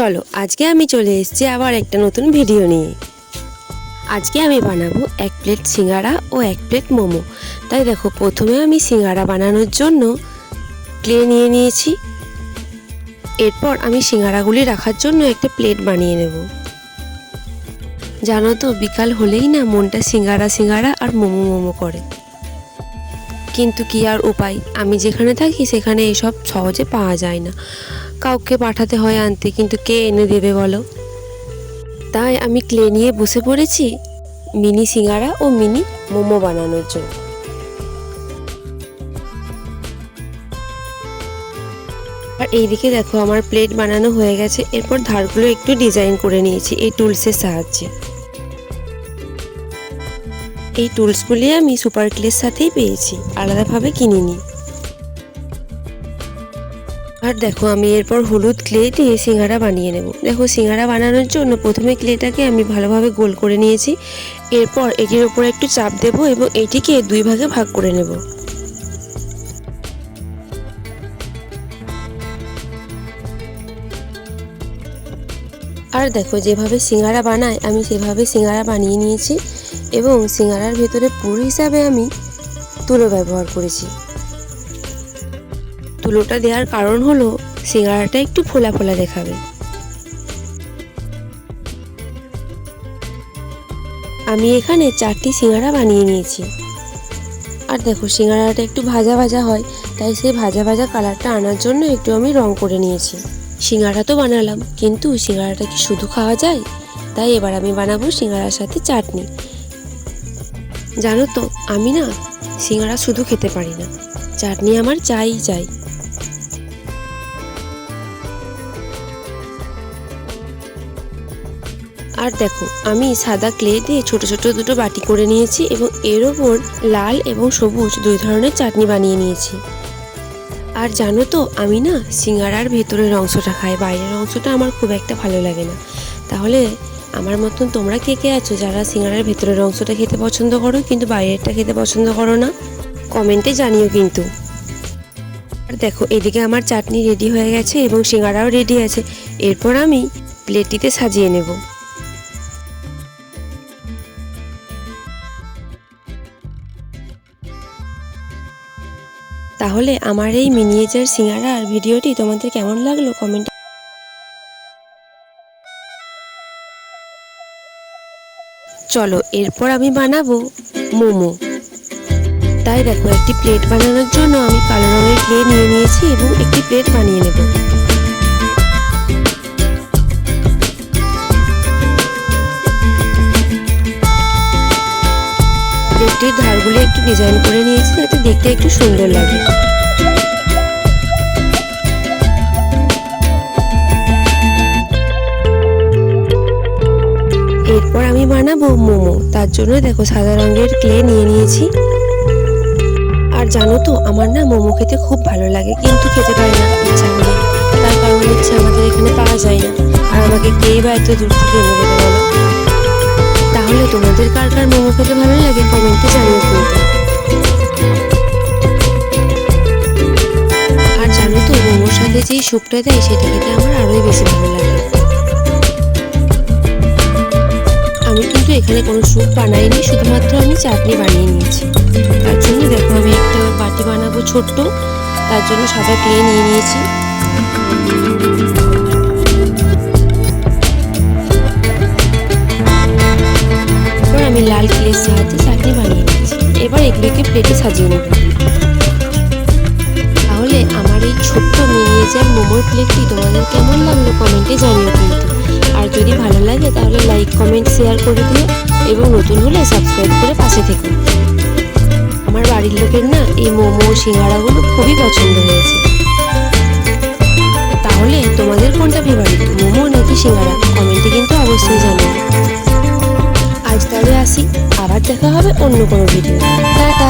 চলো আজকে আমি চলে এসেছি আবার একটা নতুন ভিডিও নিয়ে। আজকে আমি বানাবো 1 প্লেট সিঙ্গারা ও 1 প্লেট মোমো। তাই দেখো প্রথমে আমি সিঙ্গারা বানানোর জন্য ক্লে নিয়ে নিয়েছি। এরপর আমি সিঙ্গারাগুলি রাখার জন্য একটা প্লেট বানিয়ে নেব। জানো তো বিকাল হলেই না মনটা সিঙ্গারা সিঙ্গারা আর মোমো মোমো করে, কিন্তু কি আর উপায়, আমি যেখানে থাকি সেখানে এসব সহজে পাওয়া যায় না, কাউকে পাঠাতে হয় আনতে, কিন্তু কে এনে দেবে বলো। তাই আমি ক্লে নিয়ে বসে পড়েছি মিনি সিঙ্গারা ও মিনি মোমো বানানোর জন্য। আর এইদিকে দেখো আমার প্লেট বানানো হয়ে গেছে। এরপর ধারগুলো একটু ডিজাইন করে নিয়েছি এই টুলসের সাহায্যে। এই টুলসগুলি আমি সুপার ক্লের সাথেই পেয়েছি, আলাদাভাবে কিনিনি। আর দেখো আমি এরপর হলুদ ক্লে দিয়ে সিঙ্গারা বানিয়ে নেব। দেখো সিঙ্গারা বানানোর জন্য প্রথমে ক্লেটাকে আমি ভালোভাবে গোল করে নিয়েছি। এরপর এটির উপরে একটু চাপ দেব এবং এটিকে 2 ভাগে ভাগ করে নেব। আর দেখো যেভাবে সিঙ্গারা বানায় আমি সেভাবে সিঙ্গারা বানিয়ে নিয়েছি এবং সিঙ্গারার ভেতরে পুর হিসাবে আমি তুলো ব্যবহার করেছি। তুলোটা দেওয়ার কারণ হলো সিঙ্গারাটা একটু ফোলা ফোলা দেখাবে। আমি এখানে 4টি সিঙ্গারা বানিয়ে নিয়েছি। আর দেখো সিঙ্গারাটা একটু ভাজা ভাজা হয়, তাই সেই ভাজা ভাজা কালারটা আনার জন্য একটু আমি রং করে নিয়েছি। সিঙ্গারা তো বানালাম, কিন্তু সিঙ্গারাটা কি শুধু খাওয়া যায়? তাই এবার আমি বানাবো সিঙ্গারার সাথে চাটনি। জানো তো আমি না সিঙ্গারা শুধু খেতে পারি না, চাটনি আমার চাই চাই। আর দেখো আমি সাদা ক্লে দিয়ে ছোট ছোট দুটো বাটি করে নিয়েছি এবং এর ওপর লাল এবং সবুজ 2 ধরনের চাটনি বানিয়ে নিয়েছি। আর জানো তো আমি না সিঙ্গারার ভেতরের অংশটা খাই, বাইরের অংশটা আমার খুব একটা ভালো লাগে না। তাহলে আমার মতন তোমরা কে কে আছো যারা সিঙ্গারার ভেতরের অংশটা খেতে পছন্দ করো কিন্তু বাইরেরটা খেতে পছন্দ করো না? কমেন্টে জানিও কিন্তু। আর দেখো এদিকে আমার চাটনি রেডি হয়ে গেছে এবং সিঙ্গারাও রেডি আছে। এরপর আমি প্লেটটিতে সাজিয়ে নেব। তাহলে আমার এই মিনিয়েচার সিঙ্গারার ভিডিওটি তোমাদের কেমন লাগলো কমেন্টে। চলো এরপর আমি বানাবো মোমো। তাই দেখো একটি প্লেট বানানোর জন্য আমি কালো রঙের ক্লে নিয়ে নিয়েছি এবং একটি প্লেট বানিয়ে নেব। প্লেটটির ধারগুলো একটু ডিজাইন করে নিয়েছি যাতে দেখতে একটু সুন্দর লাগে। এরপর আমি বানাবো মোমো। তার জন্য দেখো সাদা রঙের ক্লে নিয়ে নিয়েছি। আর জানো তো আমার না মোমো খেতে খুব ভালো লাগে, কিন্তু খেতে পারি না ইচ্ছা করে। তার কারণ হচ্ছে আমাদের এখানে পাওয়া যায় না, আর আমাকে কেই বা এত দূর থেকে এনে দেবে বলো? তাহলে তোমাদের কার কার মোমো খেতে ভালো লাগে কমেন্টে জানিও কিন্তু। আর জানো তো মোমোর সাথে যেই স্যুপটা দেয় সেটা খেতে আমার আরোই বেশি ভালো লাগে। আমি কিন্তু এখানে কোনো স্যুপ বানাইনি, শুধুমাত্র আমি চাটনি বানিয়ে নিয়েছি। তার জন্য দেখো আমি একটা বাটি বানাবো ছোট্ট, তার জন্য সাদা ক্লে নিয়ে নিয়েছি। এরপর আমি লাল ক্লের সাহায্যে চাটনি বানিয়ে নিয়েছি। এবার এগুলোকে প্লেটে সাজিয়ে নেব। তাহলে আমার এই ছোট্ট মিনিয়েচার মোমোর প্লেটটি তোমাদের কেমন লাগলো কমেন্টে জানিও কিন্তু। আর যদি ভালো লাগে তাহলে লাইক কমেন্ট শেয়ার করে দিও এবং নতুন হলে সাবস্ক্রাইব করে পাশে থেকো। আমার বাড়ির লোকের না এই মোমো সিঙ্গারাগুলো খুবই পছন্দ হয়েছে। তাহলে তোমাদের কোনটা ফেভারিট, মোমো নাকি সিঙ্গারা? কমেন্টে কিন্তু অবশ্যই জানিও। আজ তাহলে আসি, আবার দেখা হবে অন্য কোনো ভিডিও। টাটা।